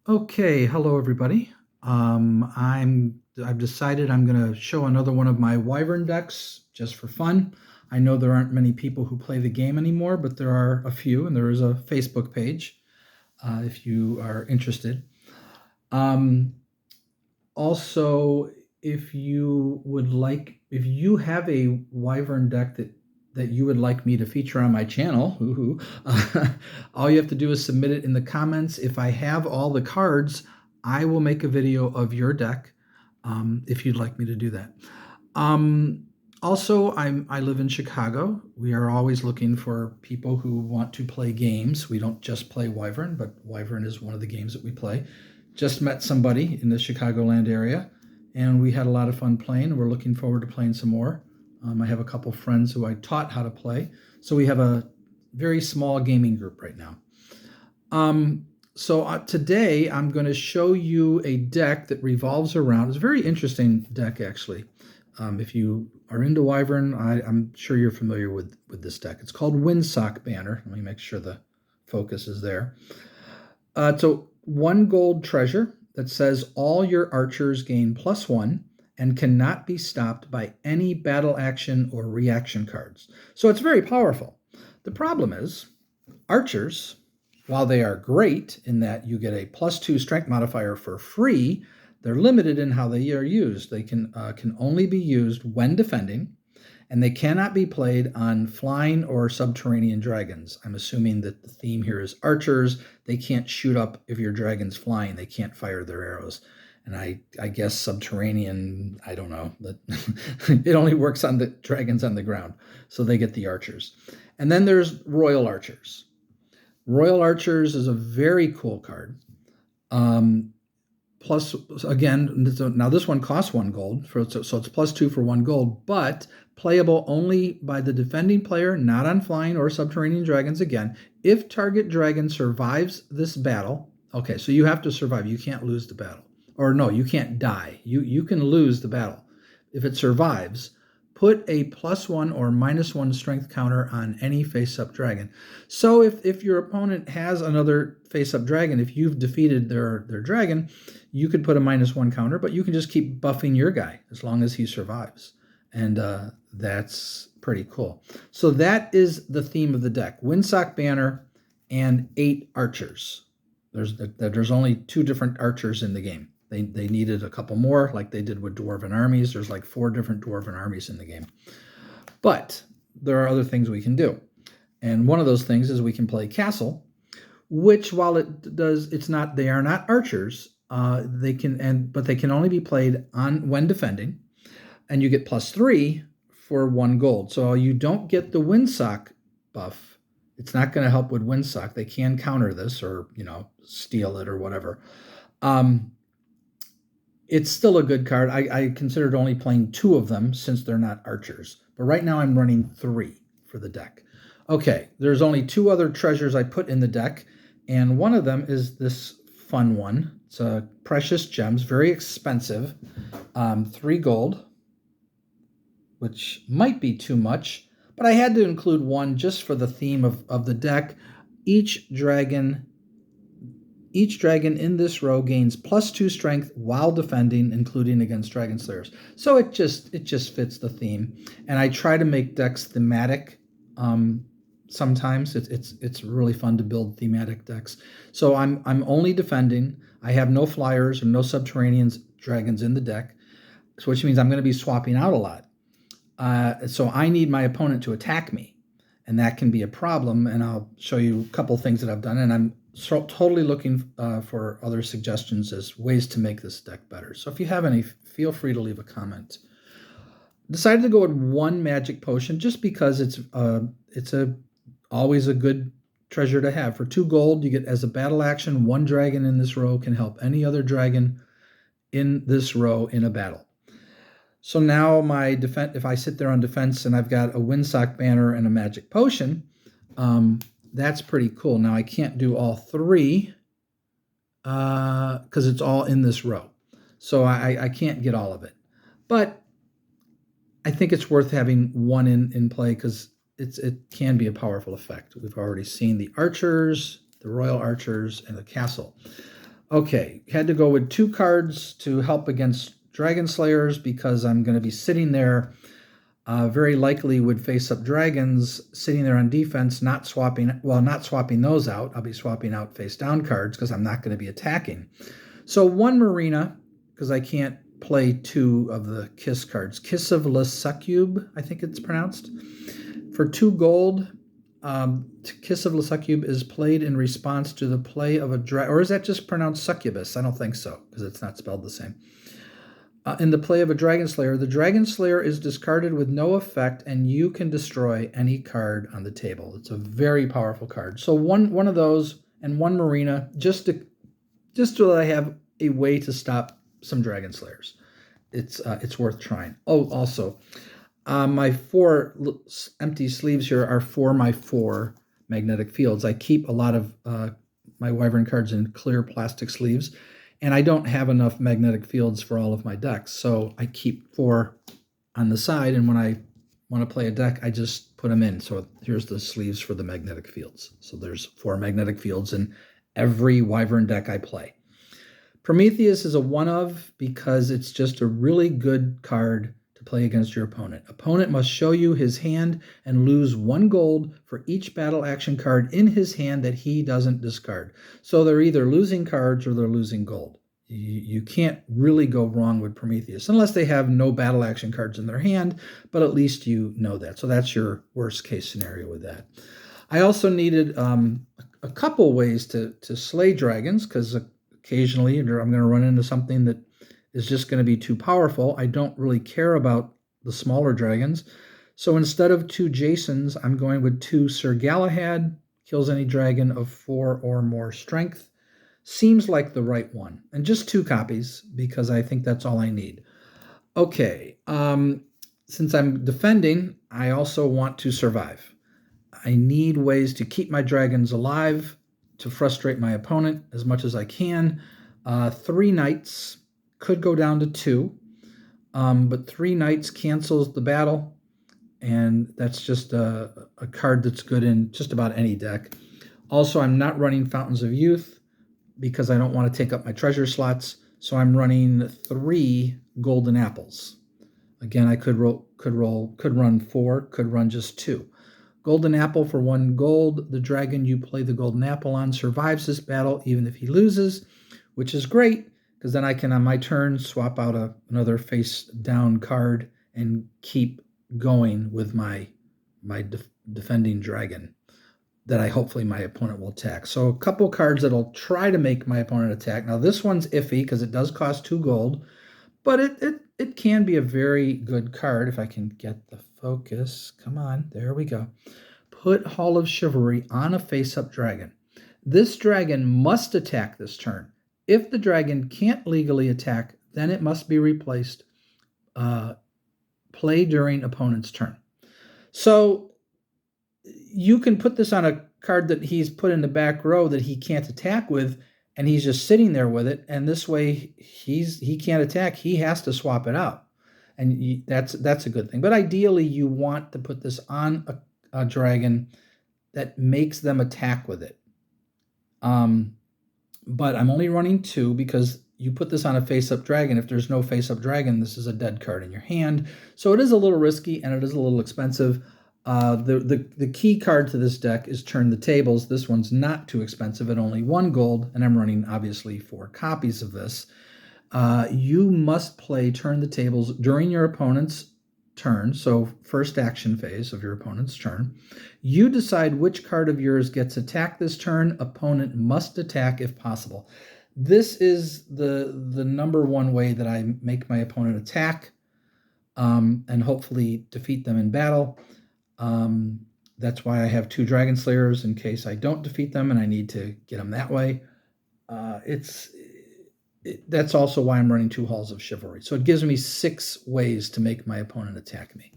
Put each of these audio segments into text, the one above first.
Okay, hello everybody. I've decided I'm going to show another one of my Wyvern decks just for fun. I know there aren't many people who play the game anymore, but there are a few, and there is a Facebook page if you are interested. Um, Also, if you have a Wyvern deck that you would like me to feature on my channel, all you have to do is submit it in the comments. If I have all the cards, I will make a video of your deck if you'd like me to do that. Also, I live in Chicago. We are always looking for people who want to play games. We don't just play Wyvern, but Wyvern is one of the games that we play. Just met somebody in the Chicagoland area, and we had a lot of fun playing. We're looking forward to playing some more. I have a couple friends who I taught how to play, so we have a very small gaming group right now. Today I'm going to show you a deck that revolves around. It's a very interesting deck, actually. If you are into Wyvern, I'm sure you're familiar with this deck. It's called Windsock Banner. Let me make sure the focus is there. It's a 1 gold treasure that says all your archers gain +1 and cannot be stopped by any battle action or reaction cards. So it's very powerful. The problem is, archers, while they are great in that you get a +2 strength modifier for free, they're limited in how they are used. They can only be used when defending, and they cannot be played on flying or subterranean dragons. I'm assuming that the theme here is archers. They can't shoot up if your dragon's flying. They can't fire their arrows. And I guess subterranean, I don't know. It only works on the dragons on the ground. So they get the archers. And then there's Royal Archers. Royal Archers is a very cool card. Plus, again, now this one costs 1 gold, so it's +2 for 1 gold, but playable only by the defending player, not on flying or subterranean dragons again. If target dragon survives this battle, okay, so you have to survive. You can't lose the battle. Or no, you can't die. You can lose the battle. If it survives, put a +1 or -1 strength counter on any face-up dragon. So if your opponent has another face-up dragon, if you've defeated their dragon, you could put a -1 counter, but you can just keep buffing your guy as long as he survives. And that's pretty cool. So that is the theme of the deck. Windsock Banner and 8 archers. There's only 2 different archers in the game. They needed a couple more, like they did with Dwarven armies. There's like 4 different Dwarven armies in the game. But there are other things we can do. And one of those things is we can play Castle, which while they are not archers, but they can only be played when defending, and you get +3 for 1 gold. So you don't get the Windsock buff. It's not going to help with Windsock. They can counter this or, steal it or whatever. It's still a good card. I considered only playing 2 of them since they're not archers. But right now I'm running 3 for the deck. Okay, there's only 2 other treasures I put in the deck, and one of them is this fun one. It's a Precious Gems, very expensive, 3 gold, which might be too much, but I had to include one just for the theme of the deck. Each dragon in this row gains +2 strength while defending, including against dragon slayers. So it just fits the theme. And I try to make decks thematic. Sometimes it's really fun to build thematic decks. So I'm only defending. I have no flyers or no subterranean dragons in the deck, which means I'm going to be swapping out a lot. So I need my opponent to attack me, and that can be a problem. And I'll show you a couple things that I've done, and I'm totally looking for other suggestions as ways to make this deck better. So if you have any, feel free to leave a comment. Decided to go with 1 magic potion just because it's always a good treasure to have. For 2 gold, you get as a battle action, 1 dragon in this row can help any other dragon in this row in a battle. So now my defense, if I sit there on defense and I've got a Windsock Banner and a magic potion, that's pretty cool. Now I can't do all 3 because it's all in this row. So I can't get all of it. But I think it's worth having 1 in play because it can be a powerful effect. We've already seen the archers, the Royal Archers, and the castle. Okay, had to go with 2 cards to help against Dragon Slayers because I'm going to be sitting there. Very likely would face up dragons sitting there on defense, not swapping those out. I'll be swapping out face down cards because I'm not going to be attacking. So 1 Marina, because I can't play 2 of the Kiss cards. Kiss of the Succube, I think it's pronounced. For 2 gold, Kiss of the Succube is played in response to the play of a dragon. Or is that just pronounced succubus? I don't think so, because it's not spelled the same. In the play of a Dragon Slayer, the Dragon Slayer is discarded with no effect, and you can destroy any card on the table. It's a very powerful card. So one of those and 1 Marina, just so that I have a way to stop some Dragon Slayers. It's worth trying. Oh, also, my 4 empty sleeves here are for my 4 magnetic fields. I keep a lot of my Wyvern cards in clear plastic sleeves. And I don't have enough magnetic fields for all of my decks, so I keep 4 on the side, and when I want to play a deck, I just put them in. So here's the sleeves for the magnetic fields. So there's 4 magnetic fields in every Wyvern deck I play. Prometheus is a one-of because it's just a really good card to play against your opponent. Opponent must show you his hand and lose 1 gold for each battle action card in his hand that he doesn't discard. So they're either losing cards or they're losing gold. You can't really go wrong with Prometheus unless they have no battle action cards in their hand, but at least you know that. So that's your worst case scenario with that. I also needed a couple ways to slay dragons, because occasionally I'm going to run into something that is just going to be too powerful. I don't really care about the smaller dragons. So instead of 2 Jasons, I'm going with 2 Sir Galahad. Kills any dragon of 4 or more strength. Seems like the right one. And just 2 copies, because I think that's all I need. Okay, since I'm defending, I also want to survive. I need ways to keep my dragons alive, to frustrate my opponent as much as I can. 3 knights. Could go down to 2, but 3 knights cancels the battle, and that's just a card that's good in just about any deck. Also, I'm not running Fountains of Youth because I don't want to take up my treasure slots, so I'm running 3 golden apples. Again, I could run 4, could run just 2. Golden apple for 1 gold. The dragon you play the golden apple on survives this battle even if he loses, which is great, because then I can, on my turn, swap out another face-down card and keep going with my defending dragon that hopefully my opponent will attack. So a couple cards that'll try to make my opponent attack. Now this one's iffy because it does cost 2 gold, but it can be a very good card if I can get the focus. Come on, there we go. Put Hall of Chivalry on a face-up dragon. This dragon must attack this turn. If the dragon can't legally attack, then it must be replaced. Play during opponent's turn. So you can put this on a card that he's put in the back row that he can't attack with, and he's just sitting there with it, and this way he can't attack. He has to swap it out, and that's a good thing. But ideally, you want to put this on a dragon that makes them attack with it. But I'm only running 2 because you put this on a face-up dragon. If there's no face-up dragon, this is a dead card in your hand. So it is a little risky and it is a little expensive. The key card to this deck is Turn the Tables. This one's not too expensive at only 1 gold, and I'm running, obviously, 4 copies of this. You must play Turn the Tables during your opponent's turn, so first action phase of your opponent's turn. You decide which card of yours gets attacked this turn. Opponent must attack if possible. This is the number 1 way that I make my opponent attack and hopefully defeat them in battle. That's why I have 2 Dragon Slayers in case I don't defeat them and I need to get them that way. That's also why I'm running 2 Halls of Chivalry. So it gives me 6 ways to make my opponent attack me.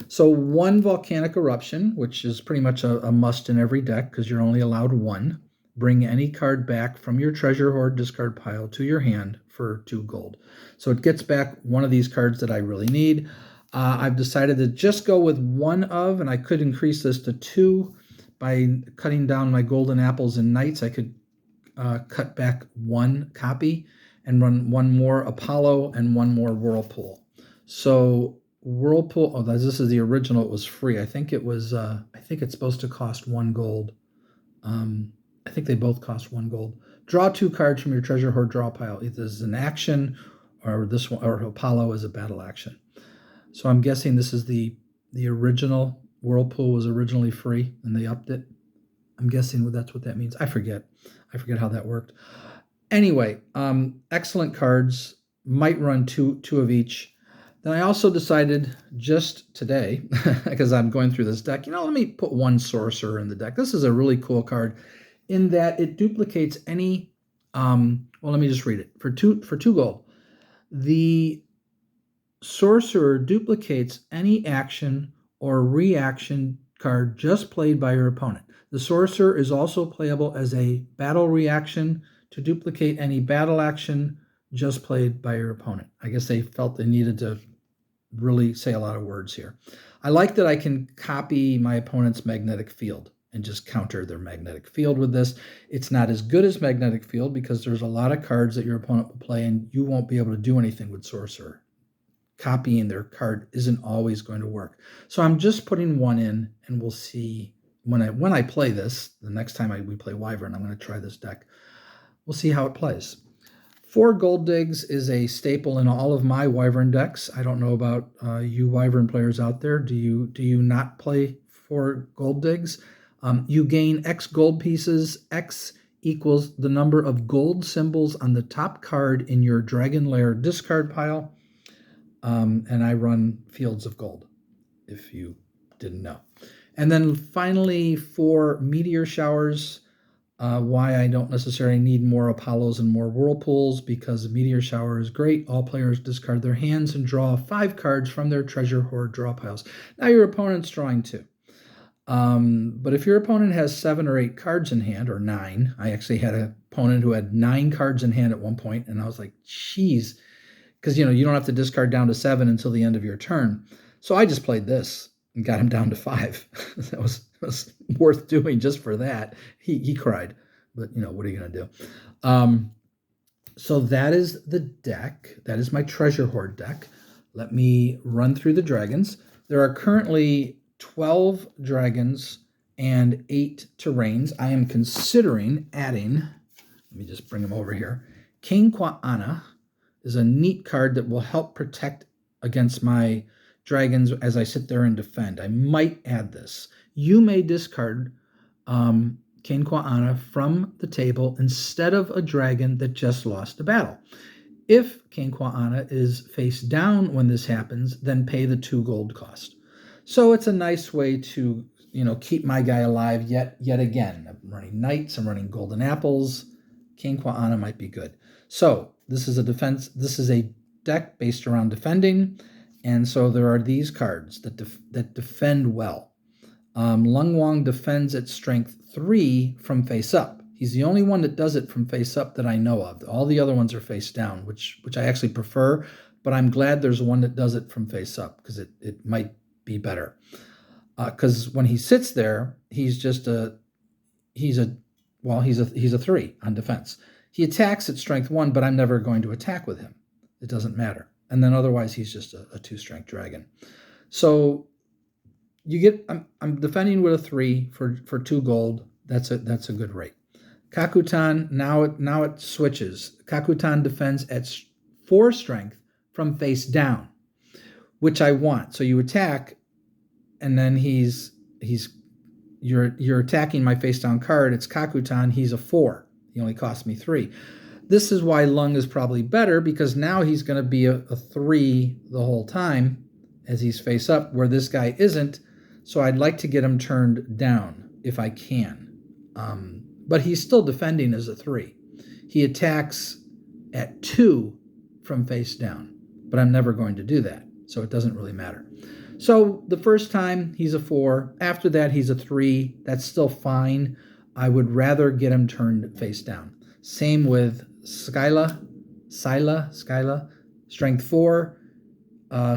So 1 Volcanic Eruption, which is pretty much a must in every deck because you're only allowed 1. Bring any card back from your treasure hoard discard pile to your hand for 2 gold. So it gets back one of these cards that I really need. I've decided to just go with 1 of, and I could increase this to 2 by cutting down my golden apples and knights. I could cut back 1 copy and run 1 more Apollo and 1 more Whirlpool. So Whirlpool, oh, this is the original. It was free. I think it was, I think it's supposed to cost 1 gold. I think they both cost 1 gold. Draw 2 cards from your treasure hoard draw pile. Either this is an action, or this one, or Apollo is a battle action. So I'm guessing this is the original. Whirlpool was originally free, and they upped it. I'm guessing that's what that means. I forget how that worked. Anyway, excellent cards. Might run two of each. Then I also decided just today, because I'm going through this deck, let me put 1 Sorcerer in the deck. This is a really cool card in that it duplicates any, well, let me just read it. For two gold, the Sorcerer duplicates any action or reaction card just played by your opponent. The Sorcerer is also playable as a battle reaction to duplicate any battle action just played by your opponent. I guess they felt they needed to really say a lot of words here. I like that I can copy my opponent's magnetic field and just counter their magnetic field with this. It's not as good as magnetic field because there's a lot of cards that your opponent will play and you won't be able to do anything with Sorcerer. Copying their card isn't always going to work. So I'm just putting 1 in, and we'll see when I play this. The next time we play Wyvern, I'm going to try this deck. We'll see how it plays. 4 Gold Digs is a staple in all of my Wyvern decks. I don't know about you Wyvern players out there. Do you not play 4 Gold Digs? You gain X gold pieces. X equals the number of gold symbols on the top card in your Dragon Lair discard pile. And I run Fields of Gold, if you didn't know. And then finally, 4 Meteor Showers. Why I don't necessarily need more Apollos and more Whirlpools, because Meteor Shower is great. All players discard their hands and draw 5 cards from their treasure hoard draw piles. Now your opponent's drawing 2. But if your opponent has 7 or 8 cards in hand, or 9, I actually had an opponent who had 9 cards in hand at one point, and I was like, geez, because you don't have to discard down to 7 until the end of your turn. So I just played this and got him down to 5. That was worth doing just for that. He cried, but what are you going to do? So that is the deck. That is my treasure hoard deck. Let me run through the dragons. There are currently 12 dragons and 8 terrains. I am considering adding, let me just bring them over here. Kane-Kua-Ana is a neat card that will help protect against my dragons as I sit there and defend. I might add this. You may discard Kane-Kua-Ana from the table instead of a dragon that just lost a battle. If Kane-Kua-Ana is face down when this happens, then pay the 2 gold cost. So it's a nice way to keep my guy alive yet again. I'm running knights, I'm running golden apples. Kane-Kua-Ana might be good. So this is a defense. This is a deck based around defending, and so there are these cards that defend well. Wong defends at strength 3 from face up. He's the only one that does it from face up that I know of. All the other ones are face down, which I actually prefer, but I'm glad there's one that does it from face up because it might be better. Because when he sits there, he's a 3 on defense. He attacks at strength 1, but I'm never going to attack with him. It doesn't matter. And then otherwise, he's just a 2-strength dragon. So you get, I'm defending with a 3 for 2 gold. That's a good rate. Kakutan, now it switches. Kakutan defends at 4 strength from face down, which I want. So you attack, and then you're attacking my face down card. It's Kakutan. He's a 4. He only cost me 3. This is why Lung is probably better, because now he's going to be a 3 the whole time as he's face up, where this guy isn't. So I'd like to get him turned down if I can. But he's still defending as a 3. He attacks at 2 from face down, but I'm never going to do that, so it doesn't really matter. So the first time, he's a 4. After that, he's a 3. That's still fine. I would rather get him turned face down. Same with Scylla, strength 4.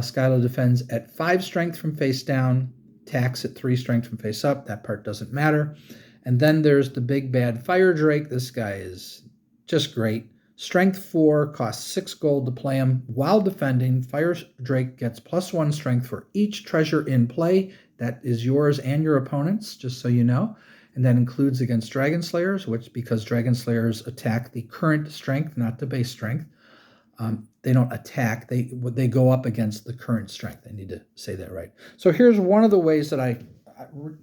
Scylla defends at 5 strength from face down, attacks at 3 strength from face up. That part doesn't matter. And then there's the big bad Fire Drake. This guy is just great. Strength 4, costs 6 gold to play him. While defending, Fire Drake gets +1 strength for each treasure in play. That is yours and your opponent's, just so you know. And that includes against Dragon Slayers, which, because Dragon Slayers attack the current strength, not the base strength. They don't attack, they go up against the current strength. I need to say that right. So here's one of the ways that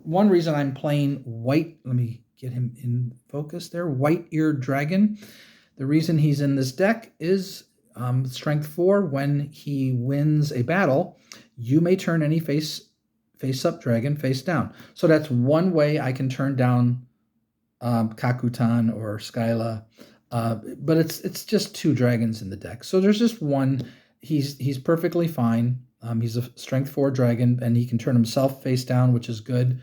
one reason I'm playing white, let me get him in focus there, White-Eared Dragon. The reason he's in this deck is strength 4. When he wins a battle, you may turn any face-up dragon face down. So that's one way I can turn down Kakutan or Scylla. But it's just 2 dragons in the deck. So there's just one. He's perfectly fine. He's a strength 4 dragon, and he can turn himself face down, which is good.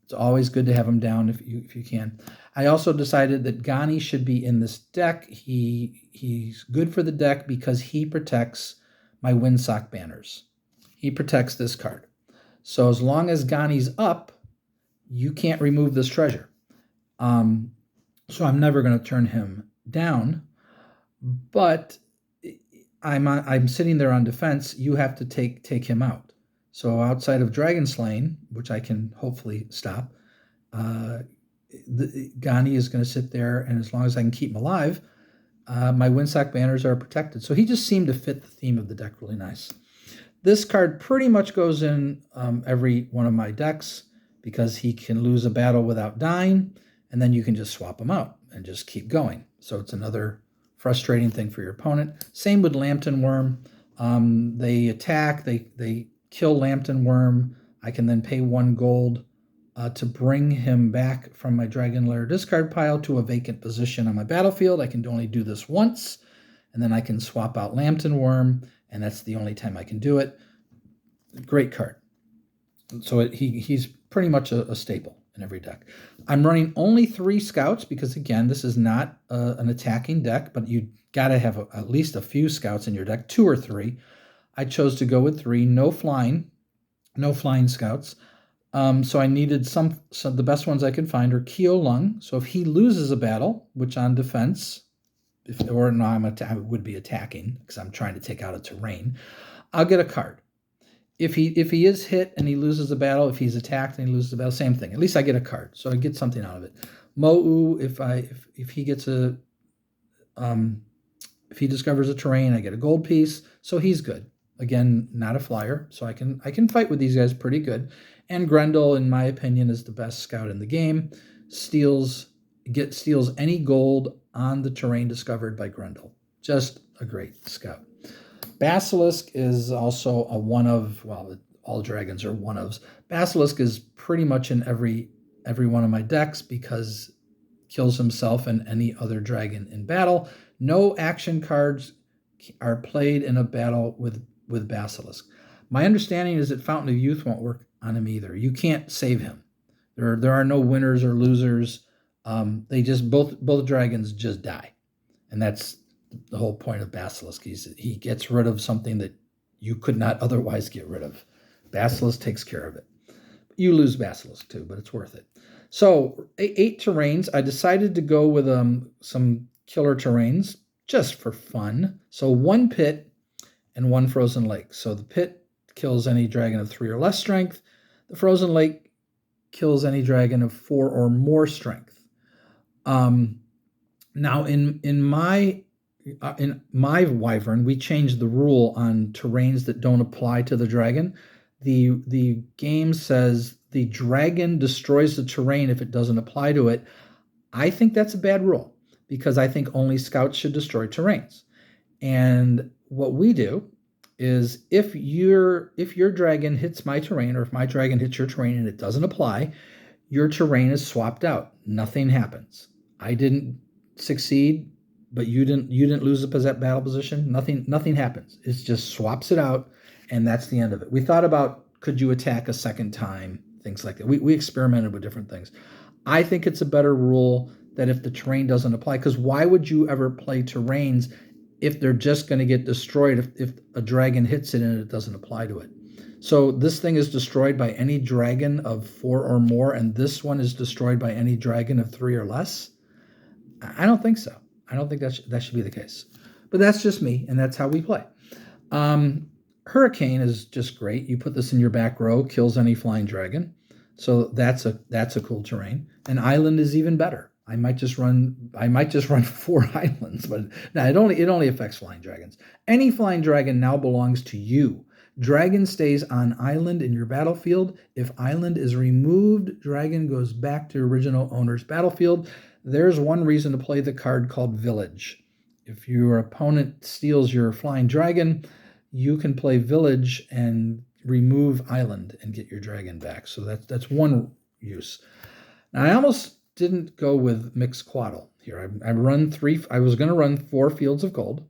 It's always good to have him down if you can. I also decided that Gani should be in this deck. He's good for the deck because he protects my Windsock Banners. He protects this card. So as long as Gani's up, you can't remove this treasure. So I'm never going to turn him down. But I'm sitting there on defense. You have to take him out. So outside of Dragon Slaying, which I can hopefully stop, Gani is going to sit there, and as long as I can keep him alive, my Windsock Banners are protected. So he just seemed to fit the theme of the deck really nice. This card pretty much goes in every one of my decks because he can lose a battle without dying, and then you can just swap him out and just keep going. So it's another frustrating thing for your opponent. Same with Lambton Wurm. They attack, they kill Lambton Wurm. I can then pay 1 gold to bring him back from my Dragon Lair discard pile to a vacant position on my battlefield. I can only do this once, and then I can swap out Lambton Wurm, and that's the only time I can do it. Great card. So he's pretty much a staple in every deck. I'm running only 3 scouts because, again, this is not an attacking deck, but you got to have at least a few scouts in your deck, 2 or 3. I chose to go with 3, no flying scouts. So I needed the best ones I could find are Kioh-Lung. So if he loses a battle, which on defense, I would be attacking because I'm trying to take out a terrain, I'll get a card. If he is hit and he loses a battle, if he's attacked and he loses a battle, same thing. At least I get a card, so I get something out of it. Mo'u, if he gets if he discovers a terrain, I get a gold piece, so he's good. Again, not a flyer, so I can fight with these guys pretty good. And Grendel, in my opinion, is the best scout in the game. Steals any gold on the terrain discovered by Grendel. Just a great scout. Basilisk is also a one of, well, all dragons are one ofs. Basilisk is pretty much in every one of my decks because kills himself and any other dragon in battle. No action cards are played in a battle with Basilisk. My understanding is that Fountain of Youth won't work on him either. You can't save him. There are no winners or losers. They just both dragons just die, and that's the whole point of Basilisk. He gets rid of something that you could not otherwise get rid of. Basilisk takes care of it. You lose Basilisk too, but it's worth it. So 8 terrains. I decided to go with some killer terrains just for fun. So 1 pit and 1 frozen lake. So the pit kills any dragon of 3 or less strength. The frozen lake kills any dragon of 4 or more strength. Now in my Wyvern, we changed the rule on terrains that don't apply to the dragon. The game says the dragon destroys the terrain if it doesn't apply to it. I think that's a bad rule because I think only scouts should destroy terrains. And what we do is if your dragon hits my terrain, or if my dragon hits your terrain and it doesn't apply, your terrain is swapped out. Nothing happens. I didn't succeed, but you didn't lose a battle position. Nothing happens. It just swaps it out, and that's the end of it. We thought about, could you attack a second time, things like that. We experimented with different things. I think it's a better rule that if the terrain doesn't apply, because why would you ever play terrains if they're just going to get destroyed if a dragon hits it and it doesn't apply to it? So this thing is destroyed by any dragon of 4 or more, and this one is destroyed by any dragon of 3 or less? I don't think so. I don't think that should be the case. But that's just me, and that's how we play. Hurricane is just great. You put this in your back row, kills any flying dragon. So that's a cool terrain. And island is even better. I might just run 4 islands, but no, it only affects flying dragons. Any flying dragon now belongs to you. Dragon stays on island in your battlefield. If island is removed, dragon goes back to original owner's battlefield. There's one reason to play the card called Village. If your opponent steals your flying dragon, you can play Village and remove island and get your dragon back. So that's one use. Now, I almost didn't go with Mixcoatl here. I was going to run 4 fields of gold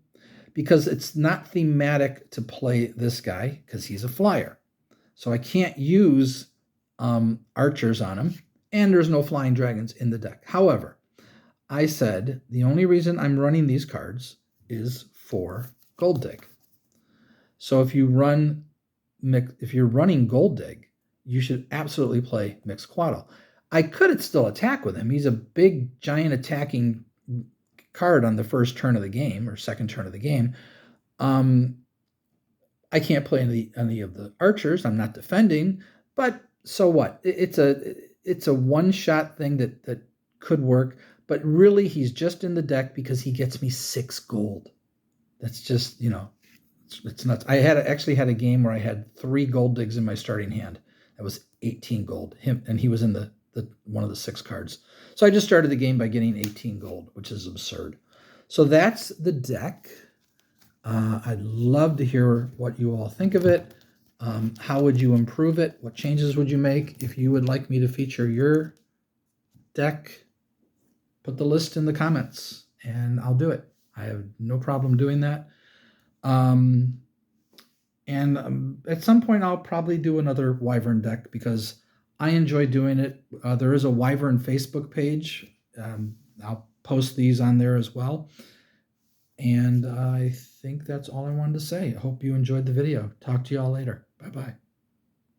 because it's not thematic to play this guy because he's a flyer. So I can't use archers on him, and there's no flying dragons in the deck. However, I said the only reason I'm running these cards is for Gold Dig. So if you're running Gold Dig, you should absolutely play Mixcoatl. I could still attack with him. He's a big, giant attacking card on the first turn of the game or second turn of the game. I can't play any of the archers. I'm not defending, but so what? It's a one-shot thing that could work, but really he's just in the deck because he gets me 6 gold. That's just, it's nuts. I actually had a game where I had 3 Gold Digs in my starting hand. That was 18 gold. And he was in the one of the 6 cards. So I just started the game by getting 18 gold, which is absurd. So that's the deck. I'd love to hear what you all think of it. How would you improve it? What changes would you make? If you would like me to feature your deck, put the list in the comments and I'll do it. I have no problem doing that. And at some point I'll probably do another Wyvern deck because I enjoy doing it. There is a Wyvern Facebook page. I'll post these on there as well. And I think that's all I wanted to say. I hope you enjoyed the video. Talk to you all later. Bye-bye.